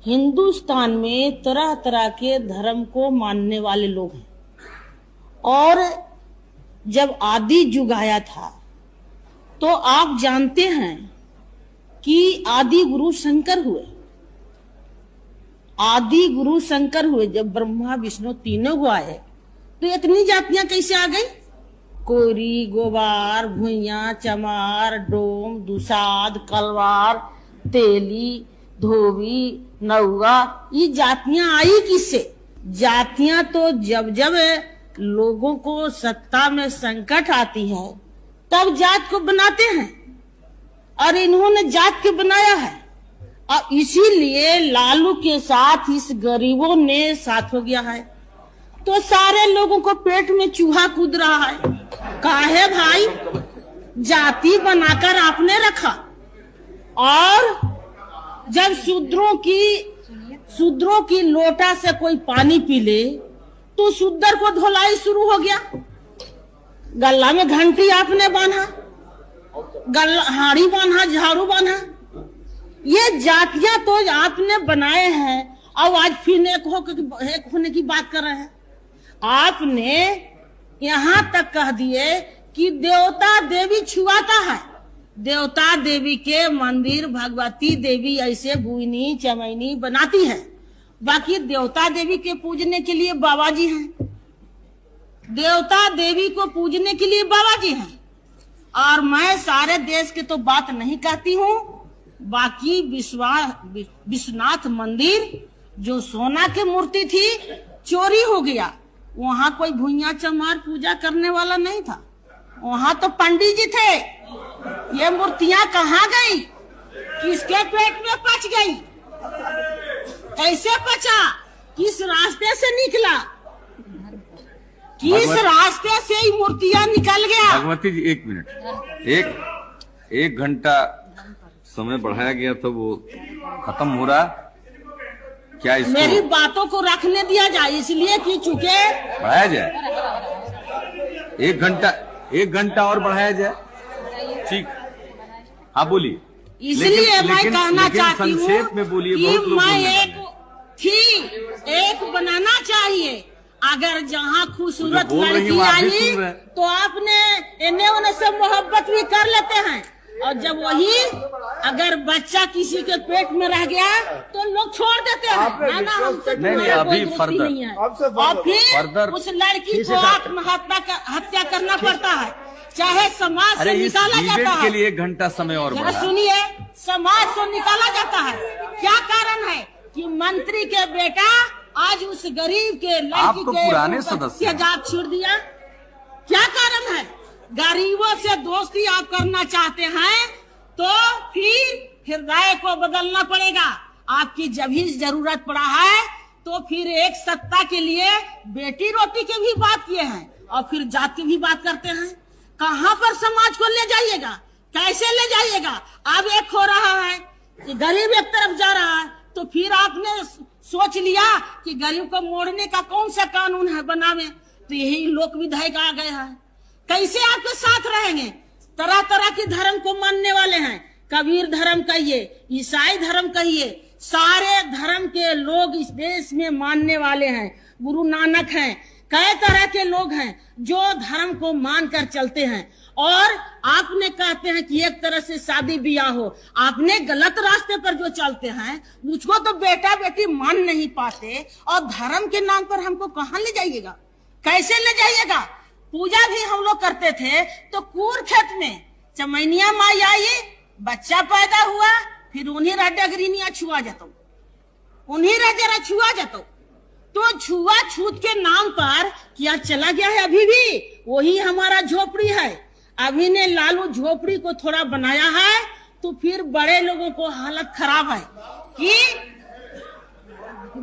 हिंदुस्तान में तरह तरह के धर्म को मानने वाले लोग हैं और जब आदि युग आया था तो आप जानते हैं कि आदि गुरु शंकर हुए। आदि गुरु शंकर हुए जब ब्रह्मा विष्णु तीनों को आए तो इतनी जातियां कैसे आ गई? कोरी, गोबार, भुइया, चमार, डोम, दुसाद, कलवार, तेली, धोबी, नौआ, ये जातियां आई किससे? जातियां तो जब जब लोगों को सत्ता में संकट आती है तब जात को बनाते हैं और इन्होंने जात के बनाया है और इसीलिए लालू के साथ इस गरीबों ने साथ हो गया है तो सारे लोगों को पेट में चूहा कूद रहा है। काहे भाई? जाति बनाकर आपने रखा और जब शूद्रों की लोटा से कोई पानी पी ले तो शूद्र को धोलाई शुरू हो गया। गला में घंटी आपने बांधा, हाड़ी बांधा, झाड़ू बांधा। ये जातियां तो आपने बनाए हैं और आज फिर एक होने की बात कर रहे हैं। आपने यहाँ तक कह दिए कि देवता देवी छुआता है। देवता देवी के मंदिर भगवती देवी ऐसे बुइनी चमैनी बनाती है, बाकी देवता देवी के पूजने के लिए बाबा जी हैं। देवता देवी को पूजने के लिए बाबा जी हैं और मैं सारे देश के तो बात नहीं कहती हूँ। बाकी विश्वनाथ मंदिर जो सोना की मूर्ति थी चोरी हो गया, वहाँ कोई भुइया चमार पूजा करने वाला नहीं था, वहाँ तो पंडित जी थे। ये मूर्तियां कहाँ गई? किसके पेट में पच गई? कैसे पचा? किस रास्ते से निकला? किस रास्ते से ये मूर्तियां निकल गया? भगवती जी एक मिनट, एक घंटा समय बढ़ाया गया तो वो खत्म हो रहा क्या? इसको मेरी बातों को रखने दिया जाए इसलिए कि चूंकि बढ़ाया जाए, एक घंटा और बढ़ाया जाए, ठीक? हाँ बोलिए। इसलिए मैं कहना चाहती हूँ कि मैं एक बनाना चाहिए। अगर जहाँ खूबसूरत लड़की आई तो आपने इन्हें उन्हें से मोहब्बत भी कर लेते हैं और जब वही अगर बच्चा किसी के पेट में रह गया तो लोग छोड़ देते हैं। ना हमसे अभी नहीं है और फिर उस लड़की को आत्महत्या करना पड़ता है, चाहे समाज से निकाला जाता है। के लिए 1 घंटा समय और सुनिए, समाज से निकाला जाता है। क्या कारण है कि मंत्री के बेटा आज उस गरीब के लड़की तो के पुराने सदस्य जात छोड़ दिया? क्या कारण है? गरीबों से दोस्ती आप करना चाहते हैं तो फिर हृदय को बदलना पड़ेगा। आपकी जब ही जरूरत पड़ा है तो फिर एक सत्ता के लिए बेटी रोटी के भी बात किए हैं और फिर जात की भी बात करते हैं। कहाँ पर समाज को ले जाइएगा? कैसे ले जाइएगा? अब एक हो रहा है कि गरीब एक तरफ जा रहा है तो फिर आपने सोच लिया कि गरीब को मोड़ने का कौन सा कानून है बनावे, तो यही लोक विधायक आ गया है। कैसे आपके साथ रहेंगे? तरह तरह के धर्म को मानने वाले हैं। कबीर धर्म कहिए, ईसाई धर्म कहिए, सारे धर्म के लोग इस देश में मानने वाले हैं। गुरु नानक हैं, कई तरह के लोग हैं जो धर्म को मानकर चलते हैं और आपने कहते हैं कि एक तरह से शादी ब्याह हो। आपने गलत रास्ते पर जो चलते हैं मुझको तो बेटा बेटी मान नहीं पाते और धर्म के नाम पर हमको कहाँ ले जाइएगा? कैसे ले जाइएगा? पूजा भी हम लोग करते थे तो कूर खेत में चमैनिया माई आई, बच्चा पैदा हुआ, फिर उन्हीं डगरीनिया छुआ जातो, उन्हीं जरा छुआ जातो। तो छुआ छूत के नाम पर क्या चला गया है? अभी भी वही हमारा झोपड़ी है। अभी ने लालू झोपड़ी को थोड़ा बनाया है तो फिर बड़े लोगों को हालत खराब है कि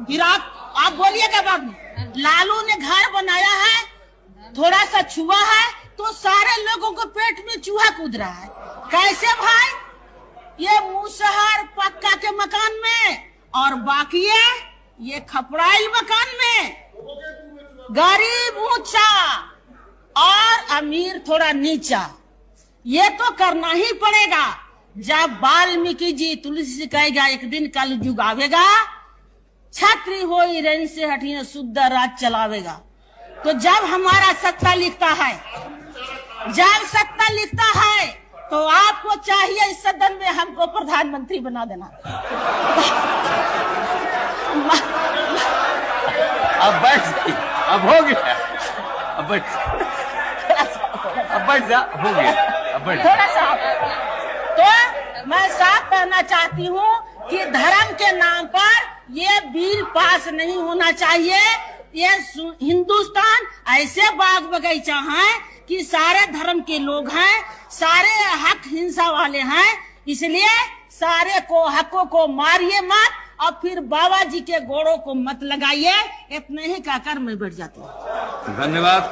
फिर आप बोलिएगा बाद में लालू ने घर बनाया है, थोड़ा सा छुआ है तो सारे लोगों को पेट में चूहा कूद रहा है। कैसे भाई? ये मुसहर पक्का के मकान में और बाकी ये खपड़ाइल मकान में, गरीब ऊंचा और अमीर थोड़ा नीचा। ये तो करना ही पड़ेगा। जब वाल्मीकि जी तुलसी से कहेगा एक दिन कल युग आवेगा छात्री हो रेंज से हटिए शुद्ध राज चलावेगा। तो जब हमारा सत्ता लिखता है, तो आपको चाहिए इस सदन में हमको प्रधानमंत्री बना देना। अब बैठ, अब हो गया, अब बैठ जा, हो गया, अब बैठ। थोड़ा सा तो मैं साफ कहना चाहती हूँ कि धर्म के नाम पर ये बिल पास नहीं होना चाहिए। ये हिंदुस्तान ऐसे बाग बगीचा है कि सारे धर्म के लोग हैं, सारे हक हिंसा वाले हैं, इसलिए सारे को हकों को मारिए मत और फिर बाबा जी के गोड़ों को मत लगाइए। इतने ही कहकर मैं बैठ जाती हूँ। धन्यवाद।